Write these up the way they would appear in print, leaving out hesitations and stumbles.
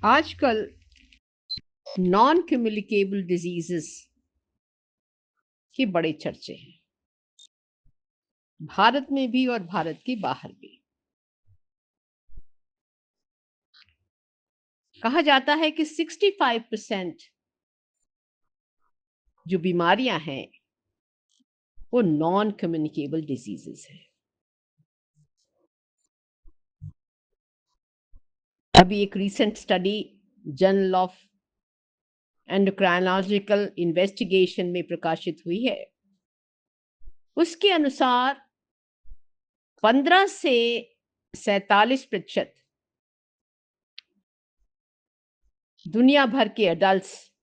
आजकल non communicable diseases के बड़े चर्चे हैं, भारत में भी और भारत के बाहर भी। कहा जाता है कि 65% जो बीमारियां हैं वो नॉन कम्युनिकेबल डिजीजेस हैं। अभी एक recent study journal of endocrinological investigation में प्रकाशित हुई है। उसके अनुसार 15 से 47% दुनिया भर के एडल्ट्स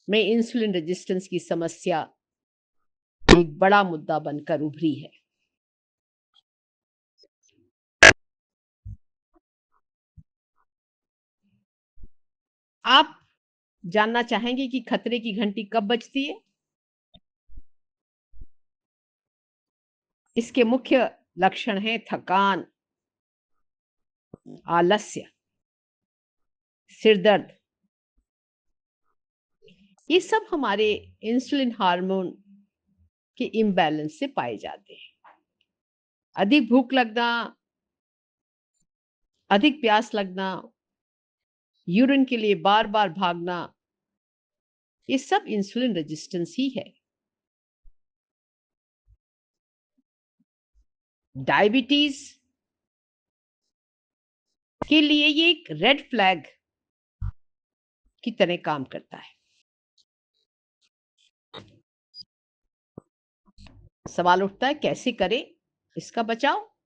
में इंसुलिन रेजिस्टेंस की समस्या एक बड़ा मुद्दा बनकर उभरी है। आप जानना चाहेंगे कि खतरे की घंटी कब बजती है? इसके मुख्य लक्षण हैं थकान, आलस्य, सिर दर्द। ये सब हमारे इंसुलिन हार्मोन के इम्बैलेंस से पाए जाते हैं। अधिक भूख लगना, अधिक प्यास लगना, यूरिन के लिए बार-बार भागना, ये सब इंसुलिन रेजिस्टेंस ही है। डायबिटीज के लिए ये एक रेड फ्लैग की तरह काम करता है। सवाल उठता है कैसे करें इसका बचाव?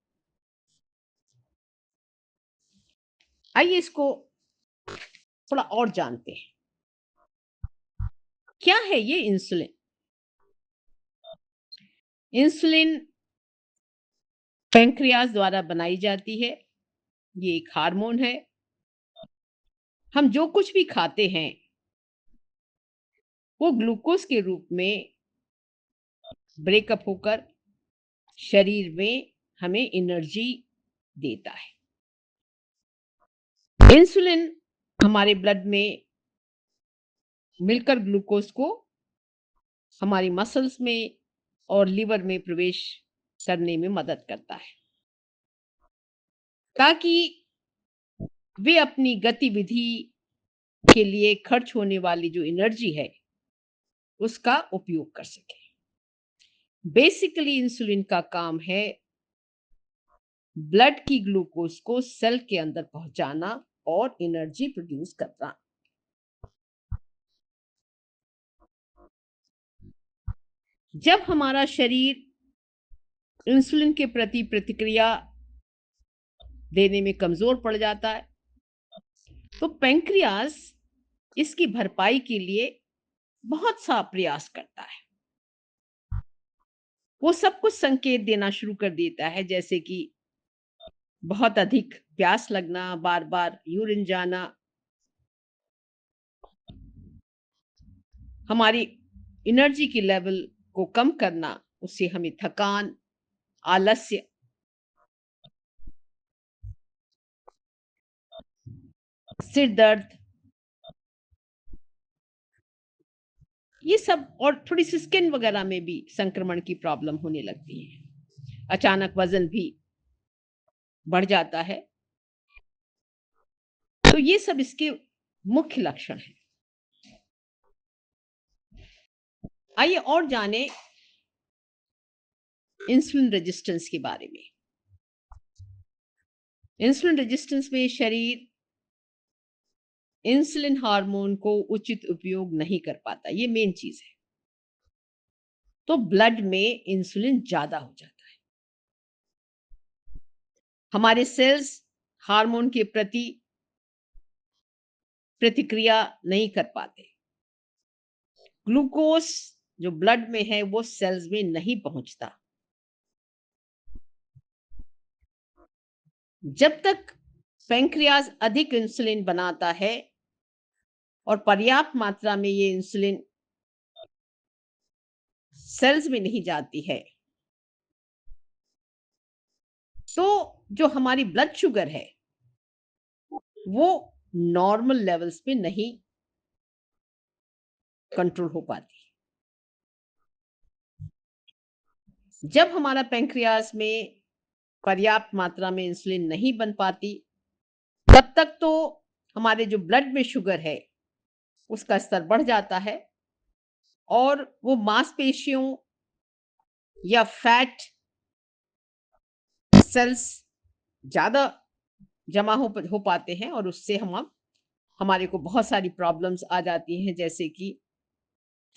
आइए इसको थोड़ा और जानते हैं। क्या है ये इंसुलिन? इंसुलिन पैंक्रियाज द्वारा बनाई जाती है। ये एक हार्मोन है। हम जो कुछ भी खाते हैं वो ग्लूकोज के रूप में ब्रेकअप होकर शरीर में हमें एनर्जी देता है। इंसुलिन हमारे ब्लड में मिलकर ग्लूकोज को हमारी मसल्स में और लिवर में प्रवेश करने में मदद करता है ताकि वे अपनी गतिविधि के लिए खर्च होने वाली जो एनर्जी है उसका उपयोग कर सके। बेसिकली इंसुलिन का काम है ब्लड की ग्लूकोज को सेल के अंदर पहुंचाना और एनर्जी प्रोड्यूस करना। जब हमारा शरीर इंसुलिन के प्रति प्रतिक्रिया देने में कमजोर पड़ जाता है तो पैंक्रियाज इसकी भरपाई के लिए बहुत सा प्रयास करता है। वो सब कुछ संकेत देना शुरू कर देता है, जैसे कि बहुत अधिक प्यास लगना, बार-बार यूरिन जाना, हमारी एनर्जी की लेवल को कम करना, उससे हमें थकान, आलस्य, सिर दर्द, ये सब और थोड़ी-सी स्किन वगैरह में भी संक्रमण की प्रॉब्लम होने लगती है। अचानक वज़न भी बढ़ जाता है। तो ये सब इसके मुख्य लक्षण हैं। आइए और जानें इंसुलिन रेजिस्टेंस के बारे में। इंसुलिन रेजिस्टेंस में शरीर इंसुलिन हार्मोन को उचित उपयोग नहीं कर पाता, ये मेन चीज है। तो ब्लड में इंसुलिन ज्यादा हो जाता है। हमारे सेल्स हार्मोन के प्रति प्रतिक्रिया नहीं कर पाते। ग्लूकोज जो ब्लड में है वो सेल्स में नहीं पहुंचता। जब तक पैंक्रियाज अधिक इंसुलिन बनाता है और पर्याप्त मात्रा में ये इंसुलिन सेल्स में नहीं जाती है तो जो हमारी ब्लड शुगर है वो नॉर्मल लेवल्स पे नहीं कंट्रोल हो पाती। जब हमारा पैंक्रियाज में पर्याप्त मात्रा में इंसुलिन नहीं बन पाती, तब तक तो हमारे जो ब्लड में शुगर है, उसका स्तर बढ़ जाता है और वो मांसपेशियों या फैट सेल्स ज़्यादा जमा हो पाते हैं और उससे हम हमारे को बहुत सारी प्रॉब्लम्स आ जाती हैं, जैसे कि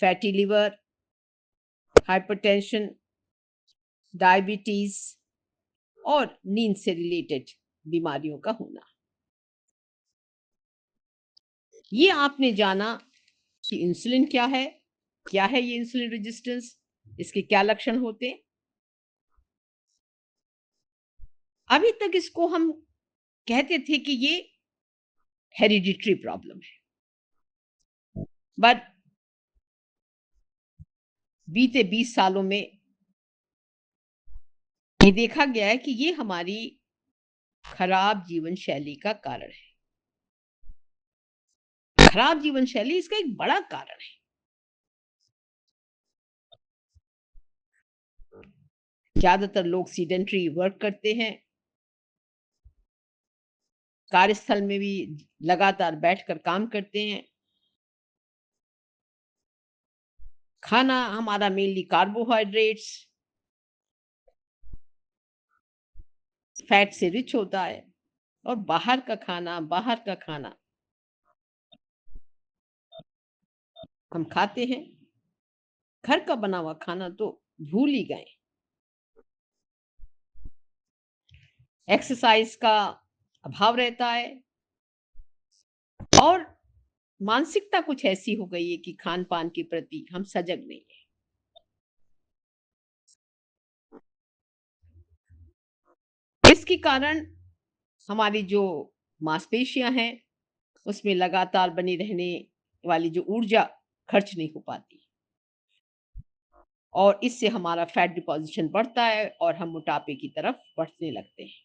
फैटी लिवर, हाइपरटेंशन, डायबिटीज़ और नींद से रिलेटेड बीमारियों का होना। ये आपने जाना कि इंसुलिन क्या है? क्या है ये इंसुलिन रेजिस्टेंस? इसके क्या लक्षण होते हैं? अभी तक इसको हम कहते थे कि ये हेरिडिटरी प्रॉब्लम है। बट बीते 20 सालों में ये देखा गया है कि ये हमारी खराब जीवन शैली का कारण है। खराब जीवन शैली इसका एक बड़ा कारण है। ज़्यादातर लोग सेडेंटरी वर्क करते हैं। कार्यस्थल में भी लगातार बैठकर काम करते हैं। खाना हमारा मेनली कार्बोहाइड्रेट्स, फैट से रिच होता है और बाहर का खाना हम खाते हैं। घर का बना हुआ खाना तो भूल ही गए। एक्सरसाइज का अभाव रहता है और मानसिकता कुछ ऐसी हो गई है कि खान-पान के प्रति हम सजग नहीं हैं। इसके कारण हमारी जो मांसपेशियाँ हैं, उसमें लगातार बनी रहने वाली जो ऊर्जा खर्च नहीं हो पाती और इससे हमारा फैट डिपॉज़िशन बढ़ता है और हम मोटापे की तरफ बढ़ने लगते हैं।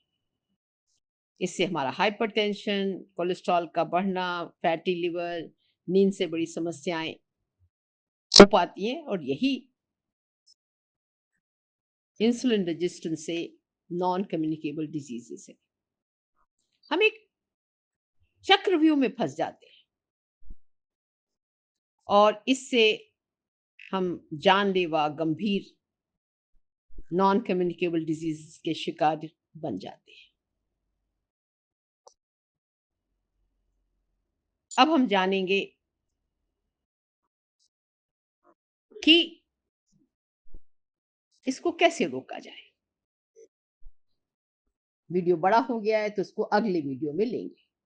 इससे हमारा हाइपरटेंशन, कोलेस्ट्रॉल का बढ़ना, फैटी लिवर, नींद से बड़ी समस्याएँ हो पाती हैं और यही इंसुलिन रेजिस्टेंस से नॉन कम्युनिकेबल डिजीज़ेज़ है। हम एक चक्रव्यूह में फँस जाते हैं और इससे हम जानलेवा गंभीर नॉन कम्युनिकेबल डिजीज़ के शिकार बन जाते हैं। अब हम जानेंगे कि इसको कैसे रोका जाए। वीडियो बड़ा हो गया है तो इसको अगले वीडियो में लेंगे।